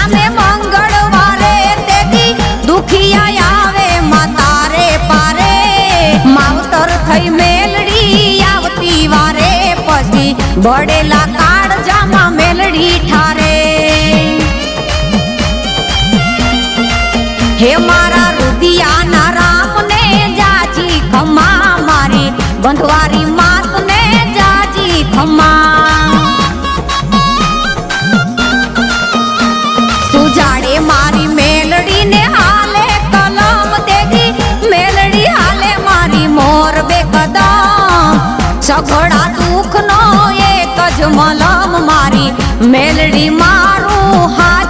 જામે મંગળવારે તેથી દુખિયા આવે માતારે પારે માવતર થઈ મેલડી આવતી વારે પછી બળેલા કાળજામાં મેલડી ઠારે હે મારા રુદિયાના રામને જાજી ખમા મારી બંધવારી માતને જાજી ખમા સુજાડે મારી મેલડીને હાલે કલમ દેગી મેલડી હાલે મારી મોર બે કદમ સઘળા દુઃખનો એક જ મલમ મારી મેલડી મારું હાય